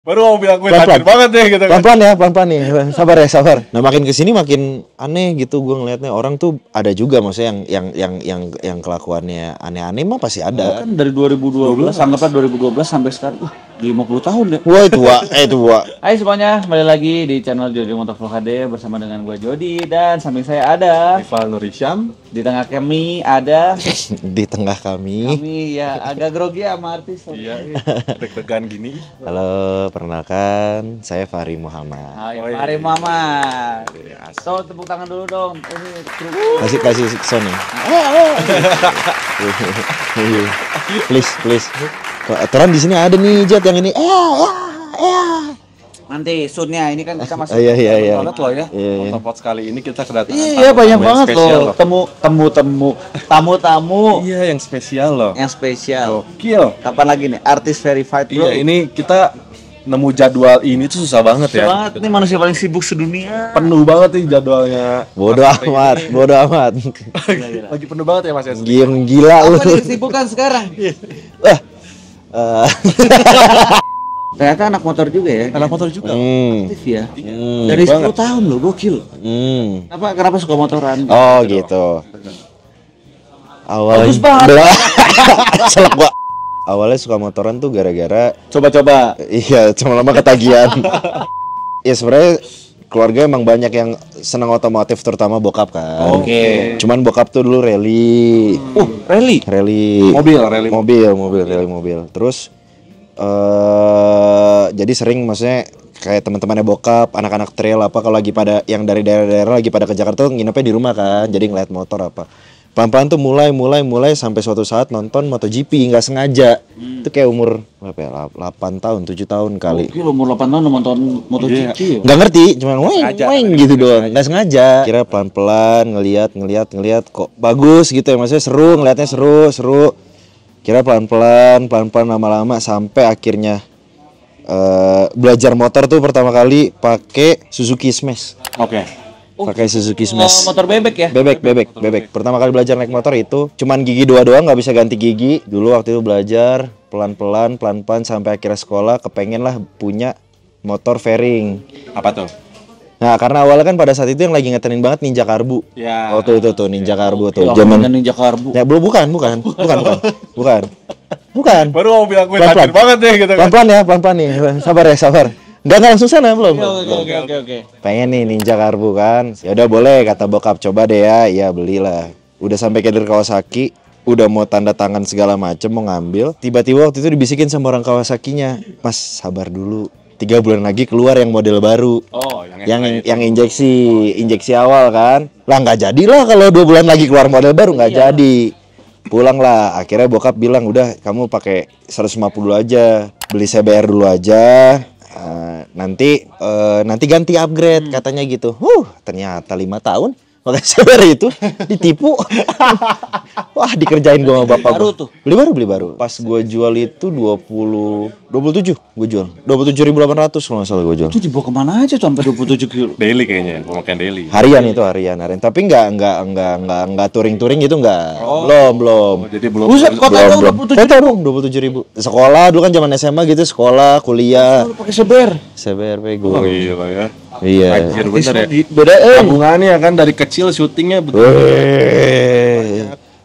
Baru mau bilang gue Pelan-pelan. tajir banget deh gitu kan. Pelan-pelan ya, pelan-pelan nih. Sabar ya, sabar. Nah, makin kesini makin aneh gitu gue ngelihatnya. Orang tuh ada juga maksudnya yang kelakuannya aneh-aneh mah pasti ada. Kan dari 2012, anggaplah 2012 sampai sekarang, 50 tahun deh. Wah, itu Wak. Hai semuanya, kembali lagi di channel Jody Motovlog HD bersama dengan gue Jody dan samping saya ada Rival Nurisham. di tengah kami ada Di tengah kami. ya agak grogi sama artis. Iya, deg-degan gini. Halo, perkenalkan saya Fahri Muhammad. Hai, mari Mama. So tepuk tangan dulu dong. Ini kru. Kasih Sony. Please. Aturan di sini ada nih Jet yang ini. Nanti sunnya ini kan kita masih Iya. Banget loh ya. Iya. Motovlog kali ini kita kedatangan Iya banyak tamu yang banget spesial loh. Tamu-tamu Iya, yang spesial loh. yang spesial. Gokil. Kapan lagi nih? Artis verified bro. Iya, ini kita nemu jadwal ini tuh susah banget ya. banget nih manusia paling sibuk sedunia. Penuh banget nih jadwalnya. Bodoh amat. Lagi penuh banget ya Mas ya. Gila lu. Apa nih kesibukan sekarang? Eh, Ternyata anak motor juga ya. Anak motor juga. Aktif ya. Dari 10 tahun loh, gokil. Kenapa suka motoran? Oh gitu. Awalnya Bagus banget. Selek gua. Awalnya suka motoran tuh gara-gara Coba-coba. iya, cuma lama ketagihan. Ya sebenarnya keluarga emang banyak yang senang otomotif, terutama bokap kan. Oke. Cuman bokap tuh dulu rally. Rally. Mobil. Terus jadi sering maksudnya kayak teman-temannya bokap, anak-anak trail apa kalau lagi pada yang dari daerah-daerah lagi pada ke Jakarta tuh nginepnya di rumah kan. Jadi ngeliat motor apa. Pelan-pelan tuh mulai sampai suatu saat nonton MotoGP nggak sengaja. Itu kayak umur berapa ya? 8 tahun, 7 tahun kali. Gokil umur 8 tahun nonton MotoGP ya. Nggak ngerti, cuma weng gitu doang, nggak sengaja. Kira pelan-pelan ngeliat kok bagus gitu ya, maksudnya seru, ngeliatnya seru. Kira pelan-pelan lama-lama sampai akhirnya belajar motor tuh pertama kali pakai Suzuki Smash. Oke. Pakai Suzuki Smash. Motor bebek ya? Bebek. Pertama kali belajar naik motor itu cuman gigi 2 doang, nggak bisa ganti gigi. Dulu waktu itu belajar pelan-pelan sampai akhirnya sekolah kepengen lah punya motor fairing. Apa tuh? Nah, karena awalnya kan pada saat itu yang lagi ngetenin banget Ninja Karbu. Ya. Oh tuh Ninja Karbu tuh. Zaman Ninja Karbu. Ya, bukan. Baru mau bilang gue Pelan-pelan. tajir banget deh gitu kan. Pelan-pelan nih. Sabar. Enggak langsung sana belum. Oke. Pengen nih Ninja Karbu kan. Ya udah boleh kata bokap, coba deh ya. Iya, belilah. Udah sampai ke dealer Kawasaki, udah mau tanda tangan segala macem mau ngambil. Tiba-tiba waktu itu dibisikin sama orang Kawasakinya, "Mas, sabar dulu. 3 bulan lagi keluar yang model baru." Oh, yang injeksi awal kan. Lah nggak jadilah kalau 2 bulan lagi keluar model baru, nggak jadi. Pulang lah. Akhirnya bokap bilang, "Udah kamu pakai 150 aja. Beli CBR dulu aja. Nanti ganti upgrade," katanya gitu. Ternyata 5 tahun pakai CBR itu ditipu. Wah, dikerjain gua sama bapak Baru gua. tuh. Beli baru. Pas gua jual itu 27 gua jual. 27.800 kalau nggak salah gua jual. Itu dibawa kemana aja tuh sampai 27 kilo? Daily kayaknya, pemakaian daily. Harian. Tapi nggak touring gitu nggak. Belum. Oh, jadi belum. Buset, kota lu 27 Tahu 27.000. Sekolah dulu kan zaman SMA gitu, sekolah, kuliah. Lu pakai seber. CBR bego. Oh iya lah ya. Iya. Anjir bener ya. Beda Tabungannya kan dari kecil syutingnya betul.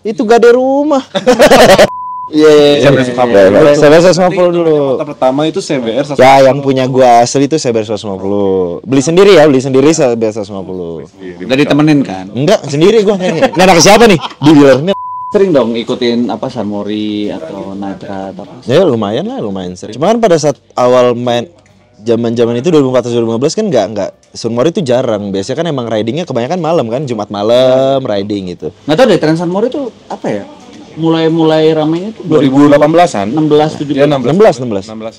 Itu gade rumah. Iya. CBR 150 dulu. Motor pertama itu CBR 150. Ya, yang punya gua asli itu CBR 150. Beli sendiri CBR 150. Udah ditemenin kan? Enggak, sendiri gua kayaknya. Nah, anak siapa nih? Di dealernya. Sering dong ikutin apa Sunmori atau Natra atau apa? Ya lumayan sering. Cuman pada saat awal main zaman-zaman itu 2014-2015 kan enggak Sunmori itu jarang. Biasanya kan emang ridingnya kebanyakan malam kan, Jumat malam riding gitu. Nggak tahu deh tren Sunmori itu apa ya? Mulai ramenya tuh 2018-an. 16 17. Ya 16.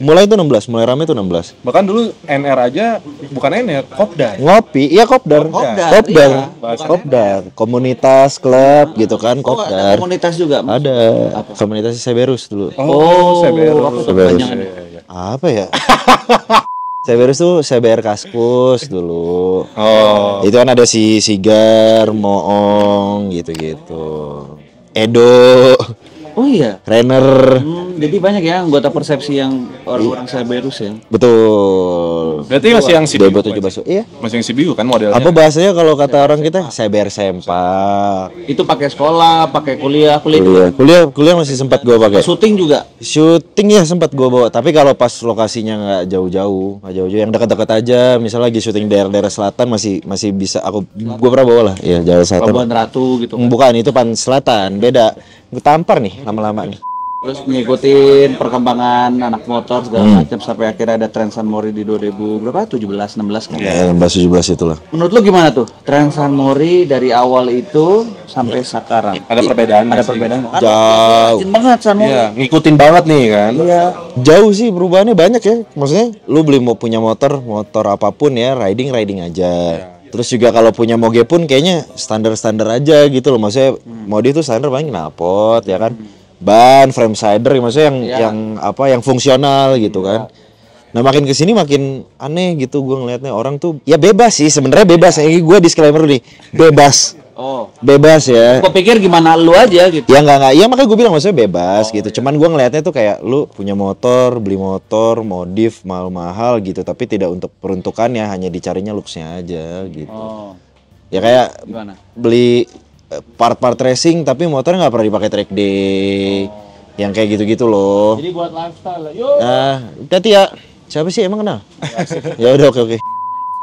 Mulai itu 16, mulai rame itu 16. Bahkan dulu NR aja bukan NR, Kopdar. Ngopi, iya kopdar. Kopdar, iya. Kopdar. Komunitas, klub gitu kan, Oh, ada kopdar. komunitas juga. Ada. Komunitas Seberus dulu. CBR. apa tuh Seberus. kepanjangannya? Apa ya? Seberus tuh CBR Kaskus dulu. Oh. Itu kan ada si Sigar, Moong gitu-gitu. Edo. Oh iya. trainer. Jadi banyak ya anggota persepsi yang orang-orang Cerberus ya. Betul. Berarti masih yang CBU. 2017. Iya. Masih yang CBU kan modelnya. Apa bahasanya kalau kata orang kita? Cyber sempak. Itu pakai sekolah, pakai kuliah. Kuliah masih sempat gua pakai. Syuting juga. Syuting ya sempat gua bawa, tapi kalau pas lokasinya nggak jauh-jauh, yang dekat-dekat aja, misalnya lagi syuting daerah-daerah selatan masih bisa gua pernah bawa lah, ya daerah selatan. Pelabuhan Ratu gitu kan. Bukan, itu pan selatan, beda. Gua tampar nih lama-lama nih. Terus ngikutin perkembangan anak motor segala macam sampai akhirnya ada tren San Mori di 2000 berapa? 17, 16 kan. Ya, 17 itulah. Menurut lu gimana tuh? Tren San Mori dari awal itu sampai sekarang. Ada perbedaan. Ada perbedaan. Jauh. Rajin banget San Mori. Iya, ngikutin banget nih kan. Iya. Jauh sih perubahannya banyak ya. Maksudnya lu mau punya motor apapun ya, riding aja. Terus juga kalau punya moge pun kayaknya standar aja gitu loh. Maksudnya mode itu standar paling knalpot ya kan. Ban, frame sider, maksudnya yang fungsional gitu kan. Nah makin kesini makin aneh gitu gue ngelihatnya, orang tuh ya bebas sih sebenarnya, bebas. Ini gue disclaimer nih, bebas. Oh. Bebas ya. Gue pikir gimana lu aja gitu. Ya enggak. Ya makanya gue bilang maksudnya bebas gitu. Cuman gue ngelihatnya tuh kayak lu punya motor, beli motor, modif mahal-mahal gitu, tapi tidak untuk peruntukannya, hanya dicarinya looks-nya aja gitu. Oh. Ya kayak Gimana? beli part-part racing tapi motornya nggak pernah dipakai track day, yang kayak gitu-gitu loh. Jadi buat lifestyle lah. Yuk. Nah, hati ya. Siapa sih emang kenal? Ya udah, oke.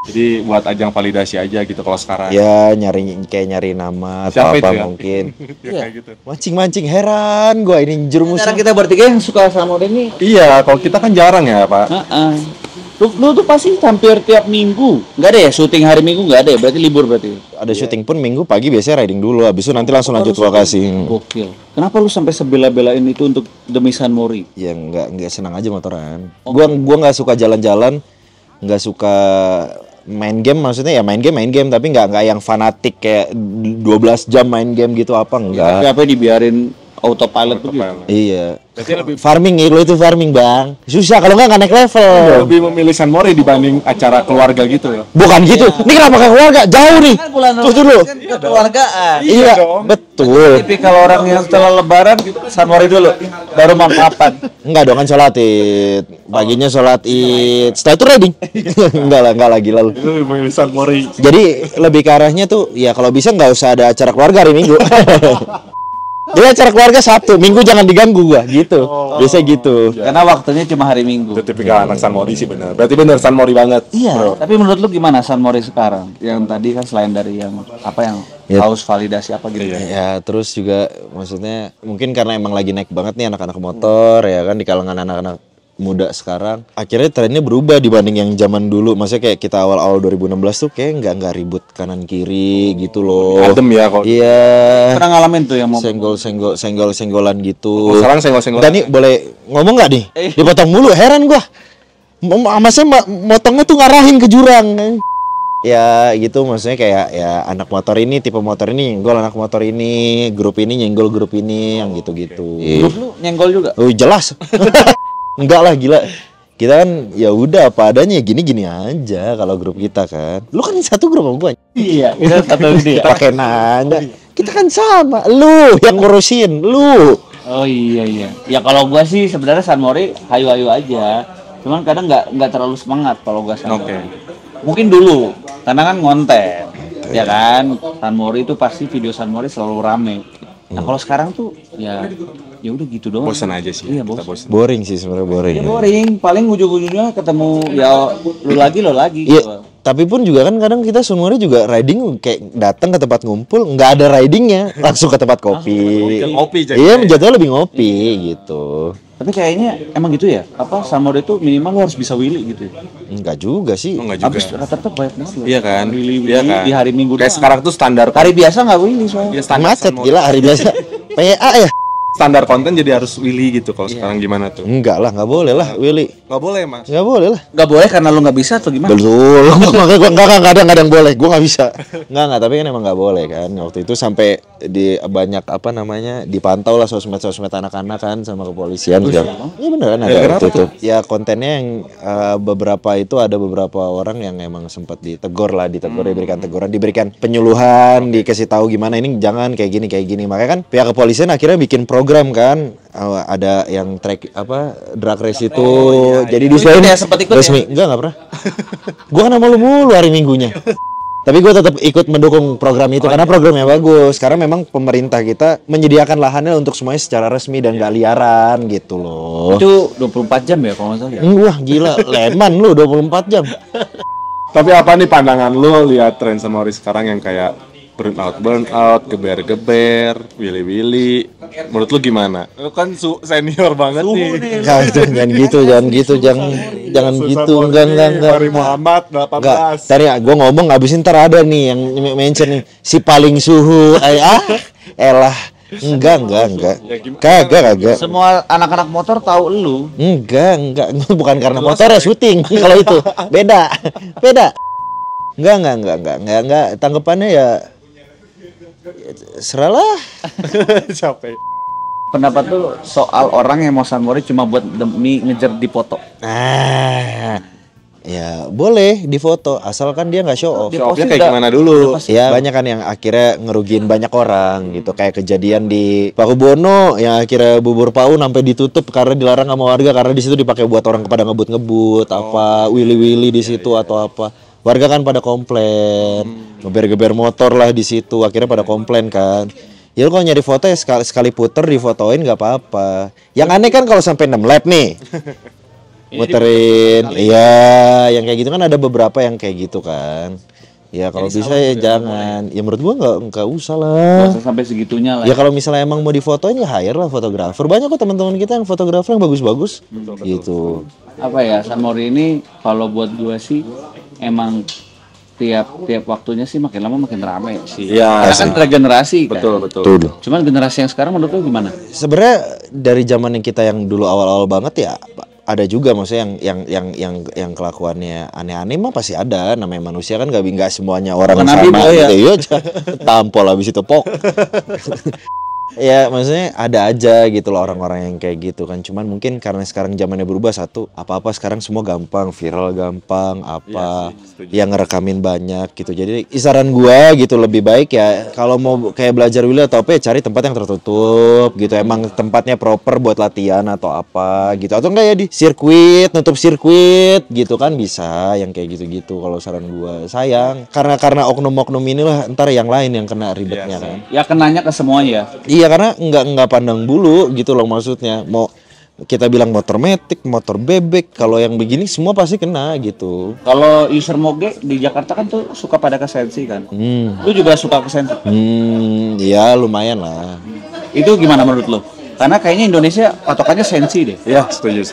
Jadi buat ajang validasi aja gitu kalau sekarang. Ya nyari nama atau Siapa apa itu ya? mungkin. Ya, kayak gitu. Mancing heran gua ini jerumusnya. Sekarang kita bertiga yang suka San Mori ini. Iya, kalau kita kan jarang ya, Pak. Lu tuh pasti hampir tiap minggu. Enggak ada ya syuting hari Minggu, enggak ada ya? Berarti libur berarti. Ada syuting pun minggu pagi biasanya riding dulu, habis itu nanti langsung lanjut lokasi. Gokil. Kenapa lu sampai sebela-belain itu untuk demi San Mori? Ya nggak senang aja motoran. Gua nggak suka jalan-jalan, nggak suka main game, maksudnya ya main game tapi nggak yang fanatik kayak 12 jam main game gitu apa enggak. Tapi apa dibiarin autopilot begitu? Iya. Berarti lebih Farming itu farming bang. Susah kalau nggak naik level. lebih memilih San Mori dibanding acara keluarga gitu ya. Bukan gitu. Ini kenapa kayak keluarga? Jauh nih. Tuh dulu. Kekeluargaan. Iya, betul. Tapi kalau orang yang setelah lebaran San Mori dulu baru makan. Enggak dong, kan sholat id. Paginya sholat id. Setelah itu riding. enggak lagi lalu. Itu memilih San Mori. Jadi lebih ke arahnya tuh ya kalau bisa nggak usah ada acara keluarga hari Minggu. Jadi acara keluarga Sabtu, Minggu jangan diganggu gua gitu. Biasa gitu. Karena waktunya cuma hari Minggu. Itu tipikal anak San Mori sih benar. Berarti benar San Mori banget. Iya. Tapi menurut lu gimana San Mori sekarang? Yang tadi kan selain dari yang apa yang haus validasi apa gitu ya? Ya terus juga maksudnya mungkin karena emang lagi naik banget nih anak-anak motor ya kan, di kalangan anak-anak muda sekarang. Akhirnya trennya berubah dibanding yang zaman dulu. Maksudnya kayak kita awal-awal 2016 tuh kayak nggak ribut kanan kiri gitu loh. Adem ya kalau. Iya. Pernah ngalamin tuh yang mau Senggol-senggolan gitu. Sekarang senggol-senggol. Kita nih boleh ngomong nggak nih? Dipotong mulu, heran gua. Maksudnya motongnya tuh ngarahin ke jurang. Ya gitu, maksudnya kayak ya anak motor ini, tipe motor ini nyenggol anak motor ini, grup ini nyenggol grup ini, yang gitu-gitu. grup lu nyenggol juga? Oh jelas. Enggak lah, gila. Kita kan ya udah apa adanya, gini-gini aja kalau grup kita kan. Lu kan satu grup sama gua. Iya, kita satu dia. Pakai nanya. Kita kan sama. Lu yang ngurusin, lu. Oh iya. Ya kalau gua sih sebenarnya San Mori hayu-hayu aja. Cuman kadang nggak terlalu semangat kalau gua San Mori. Oke. Mungkin dulu karena kan konten. Ya kan, San Mori itu pasti video San Mori selalu rame. Nah, kalau sekarang tuh ya udah gitu doang. Bosan aja sih. Iya, Kita bosan. Boring sih sebenarnya, boring. Ya boring, paling ujung-ujungnya ketemu ya lo lagi Iya, gitu. tapi pun juga kan kadang kita semuanya juga riding kayak datang ke tempat ngumpul, nggak ada ridingnya, langsung ke tempat kopi. Ngopi jadi. Iya, jatuhnya lebih ngopi gitu. Tapi kayaknya emang gitu ya. Apa San Mori itu minimal lo harus bisa willy gitu. Enggak juga sih. Enggak juga. Habis rata-rata banyak banget loh. Iya kan? Willy Iya kan? di hari Minggu Kayak doang. sekarang tuh standar Hari biasa nggak willy soalnya. ya, standar Macet San Mori. gila hari biasa. PA ya? Standar konten jadi harus Willy gitu kalau sekarang gimana tuh? Enggak lah, nggak boleh lah, Willy. Nggak Nggak boleh mas. Nggak boleh lah. Nggak boleh karena lu nggak bisa atau gimana? Betul. Makanya gue nggak ada yang boleh. Gue nggak bisa. Nggak. Tapi kan emang nggak boleh kan. Waktu itu sampai di banyak apa namanya dipantau lah sosmed anak-anak kan sama kepolisian juga. Iya beneran ada waktu itu. Ya kontennya yang beberapa itu ada beberapa orang yang emang sempat ditegur, diberikan teguran, diberikan penyuluhan, dikasih tahu gimana ini jangan kayak gini. Makanya kan pihak kepolisian akhirnya bikin program kan. Ada yang track apa drag race itu. Jadi di ya, sempat ikut resmi. Ya? Enggak pernah. Gua kan mulu hari Minggunya. Tapi gue tetap ikut mendukung program itu karena programnya bagus. Karena memang pemerintah kita menyediakan lahannya untuk semuanya secara resmi dan gak liaran gitu loh. Itu 24 jam ya kalau nggak salah ya? Wah gila, Leman lu 24 jam. Tapi apa nih pandangan lu lihat tren San Mori sekarang yang kayak burnout, geber-geber, willy-willy. Menurut lu gimana? Lu kan senior banget nih. Jangan gitu, jangan gitu, enggak. Fahri Muhammad 18. Enggak, tadi gue ngomong abisin ntar ada nih yang mention nih si paling suhu, elah, enggak, kagak. Semua anak-anak motor tahu lu. Enggak, bukan karena motor ya syuting kalau itu, beda. Enggak, tanggapannya ya seralah. Capek. Pendapat lu soal orang yang mau San Mori cuma buat demi ngejar di foto? Ya boleh difoto asalkan dia nggak show off. Show offnya kayak gimana dulu? Ya banyak kan yang akhirnya ngerugiin banyak orang gitu. Kayak kejadian di Pakubono yang akhirnya bubur paun sampai ditutup karena dilarang sama warga karena di situ dipakai buat orang pada ngebut apa willy-willy di situ atau apa. Warga kan pada komplain, geber-geber motor lah di situ, akhirnya pada komplain kan. Ya kalau nyari foto ya sekali puter difotoin nggak apa-apa. Yang aneh kan kalau sampai 6 lap nih, muterin, iya, yang kayak gitu kan ada beberapa yang kayak gitu kan. Ya kalau bisa ya jangan. Ya menurut gua nggak usah lah. Nggak usah sampai segitunya lah. Ya kalau misalnya emang mau difotoin ya hire lah fotografer. Banyak kok teman-teman kita yang fotografer yang bagus-bagus. Gitu. Apa ya San Mori ini kalau buat gua sih emang tiap waktunya sih makin lama makin rame sih. Iya. Karena kan regenerasi kan. Betul. Cuman generasi yang sekarang menurut lu gimana? Sebenarnya dari zaman yang kita yang dulu awal-awal banget ya ada juga maksudnya yang kelakuannya aneh-aneh mah pasti ada, namanya manusia kan nggak semuanya orang bukan sama nabi, gitu ya. Tampol habis itu pok. Ya maksudnya ada aja gitu loh orang-orang yang kayak gitu kan, cuman mungkin karena sekarang zamannya berubah, satu apa-apa sekarang semua gampang, viral gampang, apa yang ngerekamin banyak gitu. Jadi isaran gua gitu lebih baik ya kalau mau kayak belajar wheel atau apa ya cari tempat yang tertutup gitu, emang tempatnya proper buat latihan atau apa gitu, atau enggak ya di sirkuit, nutup sirkuit gitu kan bisa yang kayak gitu-gitu. Kalau saran gua sayang karena oknum-oknum inilah ntar yang lain yang kena ribetnya kan. Ya kenanya ke semuanya. Iya karena nggak pandang bulu gitu loh, maksudnya mau kita bilang motor metik, motor bebek, kalau yang begini semua pasti kena gitu. Kalau user moge di Jakarta kan tuh suka pada ke sensi kan. Lu juga suka ke sensi? Ya lumayan lah. Itu gimana menurut lu? Karena kayaknya Indonesia patokannya sensi deh. Iya, setuju.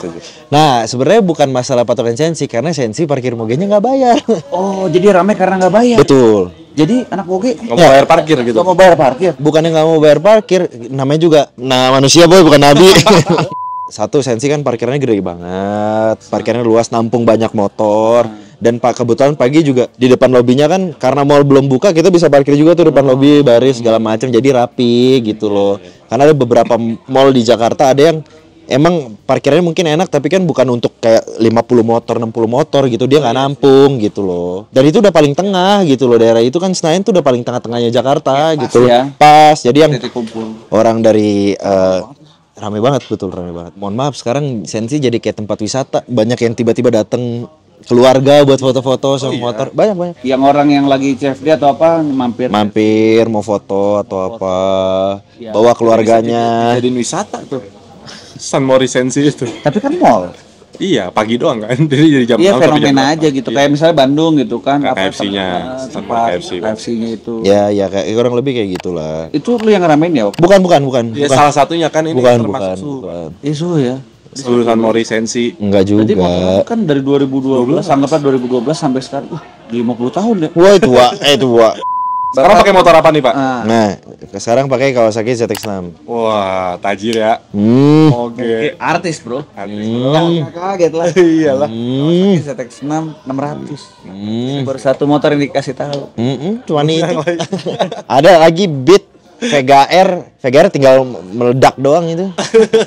Nah sebenarnya bukan masalah patokan sensi, karena sensi parkir mogenya nggak bayar. Oh jadi rame karena nggak bayar. Betul. Jadi anak moge nggak mau bayar parkir gitu. Nggak mau bayar parkir. Bukannya nggak mau bayar parkir, namanya juga manusia boy, bukan nabi. Satu, sensi kan parkirnya gede banget, parkirnya luas, nampung banyak motor. Dan kebetulan pagi juga di depan lobinya kan, karena mall belum buka, kita bisa parkir juga tuh depan lobi, baris segala macam, jadi rapi gitu loh. Karena ada beberapa mall di Jakarta ada yang emang parkirnya mungkin enak, tapi kan bukan untuk kayak 50 motor, 60 motor gitu, dia nggak nampung gitu loh. Dan itu udah paling tengah gitu loh, daerah itu kan Senayan tuh udah paling tengah-tengahnya Jakarta ya, gitu. Ya. Pas, jadi yang kumpul. Orang dari rame banget, betul rame banget. Mohon maaf sekarang sensi jadi kayak tempat wisata, banyak yang tiba-tiba datang keluarga buat foto-foto sama motor, banyak. Yang orang yang lagi CFD atau apa mampir mau foto atau apa, bawa keluarganya. Jadiin wisata tuh San Mori Sensi itu. Tapi kan mall. Iya, pagi doang kan. Jadi jam iya, fenomena aja gitu. Kayak misalnya Bandung gitu kan, KFC-nya, KFC-nya itu. Ya kayak kurang lebih kayak gitulah. Itu lu yang ngeramein ya? Bukan. Ya salah satunya kan ini termasuk Isu ya. Seluruh San Mori Sensi. Enggak juga. Jadi motor kan dari 2012, anggaplah 2012 sampai sekarang. 50 tahun ya. Wah, tua. Sekarang pakai motor apa nih, Pak? Nah, sekarang pakai Kawasaki ZX-6. Wah, tajir ya. Oke. Artis bro. Kaget lah. Iyalah. ZX 600. Baru satu motor yang dikasih tahu. Cuman itu. Ada lagi Beat Vega R. Vega R tinggal meledak doang itu.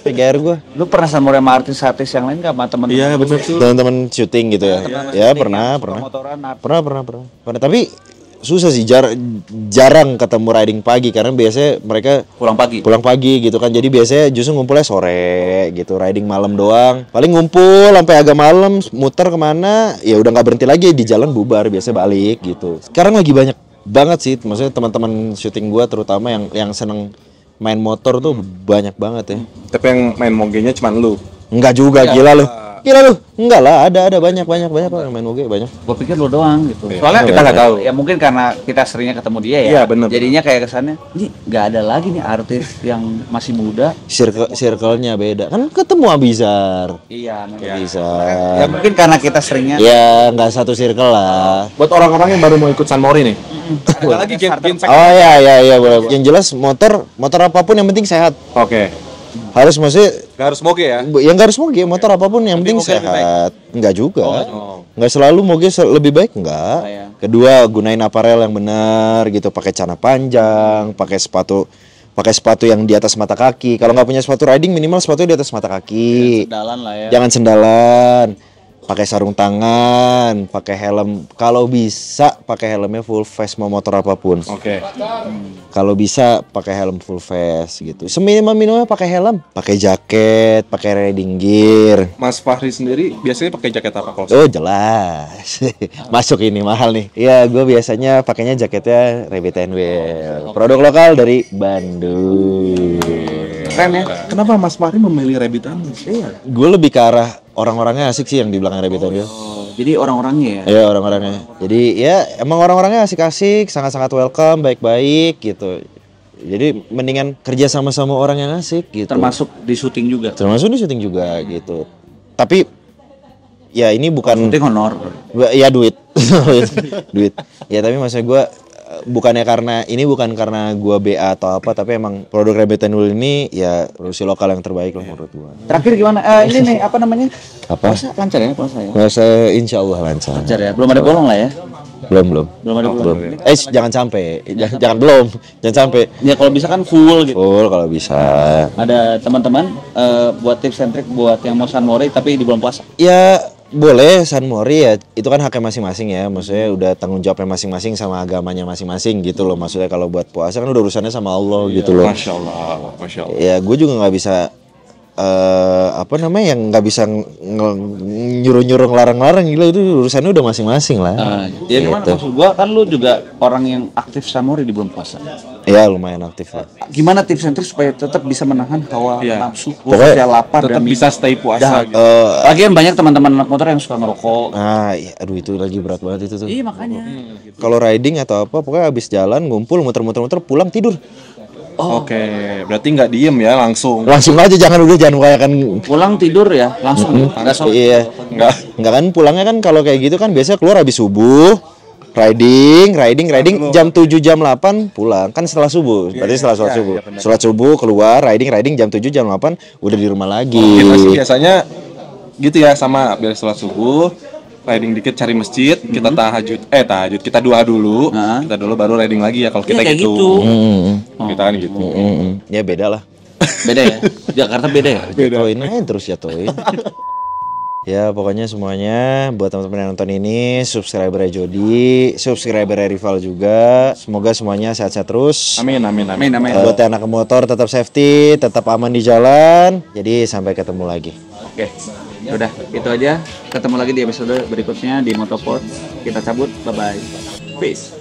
Vega R gua. Lu pernah sama artis yang lain gak sama temen-temen? Iya, bener tuh. Teman-teman syuting gitu ya. Ya, pernah. Motoran Pernah, tapi susah sih jarang ketemu riding pagi karena biasanya mereka pulang pagi gitu kan. Jadi biasanya justru ngumpulnya sore gitu, riding malam doang. Paling ngumpul sampai agak malam, muter kemana, ya udah nggak berhenti lagi di jalan, bubar biasanya balik gitu. Sekarang lagi banyak banget sih, maksudnya teman-teman syuting gua terutama yang seneng main motor tuh banyak banget ya. Tapi yang main mogenya cuma lu. Enggak juga, gila lu. Enggak lah, ada banyak yang main moge banyak. Gue pikir lu doang gitu. Iya. Soalnya Kita nggak tahu. Ya mungkin karena kita seringnya ketemu dia ya. Iya, bener. Jadinya kayak kesannya, ini nggak ada lagi nih artis yang masih muda. Circle-nya beda. Kan ketemu Abizar. Iya, Bisa. Ya mungkin karena kita seringnya. Ya nggak satu circle lah. Buat orang-orang yang baru mau ikut San Mori nih. Ada lagi gen Oh ya boleh. Yang jelas motor apapun yang penting sehat. Oke. Harus maksudnya Gak harus moge ya? yang nggak harus moge, motor apapun yang penting moge lebih sehat. Enggak juga. Oh. Nggak selalu moge lebih baik enggak. Oh, iya. Kedua, gunain aparel yang benar gitu, pakai celana panjang, pakai sepatu yang di atas mata kaki. Kalau nggak punya sepatu riding minimal sepatu di atas mata kaki. Sendalan lah ya. Jangan sendalan. Pakai sarung tangan, pakai helm. Kalau bisa pakai helmnya full face mau motor apapun. Oke. Kalau bisa pakai helm full face gitu. Seminimal-minimalnya pakai helm, pakai jaket, pakai riding gear. Mas Fahri sendiri biasanya pakai jaket apa kalau? Oh jelas. Masuk ini mahal nih. Iya, gue biasanya pakainya jaketnya Rabbit and Wheel. Produk lokal dari Bandung. Keren ya. Kenapa Mas Fahri memilih Rabbitan? Iya. Gue lebih ke arah orang-orangnya asik sih yang di belakang Rabbit and Wheel. Jadi orang-orangnya ya. Iya orang-orangnya. Jadi ya emang orang-orangnya asik-asik, sangat-sangat welcome, baik-baik gitu. Jadi mendingan kerja sama-sama orang yang asik gitu. Termasuk di syuting juga. Termasuk di syuting juga gitu. Tapi ya ini bukan Syuting honor. ya duit. Duit. Ya tapi maksud gue bukan karena gua BA atau apa, tapi emang produk Rabbit and Wheel ini ya produksi lokal yang terbaik lah menurut gua. Terakhir gimana? Ini nih apa namanya? Apa? Puasa lancar ya puasa ya? Puasa insya Allah lancar. Lancar ya. Belum ada bolong lah ya. Belum. Belum ada bolong. Jangan sampai. Jangan sampai. Ya kalau bisa kan full gitu. Full kalau bisa. Ada teman-teman buat tips and trick buat yang mau San Mori tapi di bulan puasa. Ya boleh San Mori ya, itu kan haknya masing-masing ya. Maksudnya udah tanggung jawabnya masing-masing sama agamanya masing-masing gitu loh. Maksudnya kalau buat puasa kan udah urusannya sama Allah gitu loh. Masya Allah. Ya gue juga nggak bisa yang nggak bisa nyuruh-nyuruh ngelarang-larang, gila itu urusannya udah masing-masing lah. Ya gimana maksud gua kan lu juga orang yang aktif San Mori di bulan puasa. Ya lumayan aktif lah. Gimana tips and trick supaya tetap bisa menahan hawa nafsu, Pokoknya khususnya lapar Tetap dan bisa stay puasa gitu. lagian banyak teman-teman anak motor yang suka ngerokok. Nah, aduh itu lagi berat banget itu tuh. Iya makanya. Kalau riding atau apa, pokoknya habis jalan ngumpul muter-muter pulang tidur. Oke, berarti nggak diem ya langsung. Langsung aja jangan kayak kan. Pulang tidur ya langsung. Nggak sholat. Iya. Enggak kan pulangnya kan kalau kayak gitu kan biasanya keluar habis subuh. Riding jam 7 jam 8 pulang. Kan setelah subuh. Berarti setelah sholat subuh. Sholat subuh keluar riding jam 7 jam 8 udah di rumah lagi. Kita sih biasanya gitu ya, sama beres sholat subuh, riding dikit cari masjid, kita tahajud, kita doa dulu, kita dulu baru riding lagi ya kalau kita kayak gitu. gitu. Kita kan gitu. Ya beda lah. Beda ya. Jakarta beda ya. Jatuhin aja terus jatuhin. Ya pokoknya semuanya buat teman-teman yang nonton ini, subscriber Jody, subscriber Rival juga. Semoga semuanya sehat-sehat terus. Amin. Buat yang anak motor tetap safety, tetap aman di jalan. Jadi sampai ketemu lagi. Oke. Udah, itu aja. Ketemu lagi di episode berikutnya di Motopod. Kita cabut. Bye bye. Peace.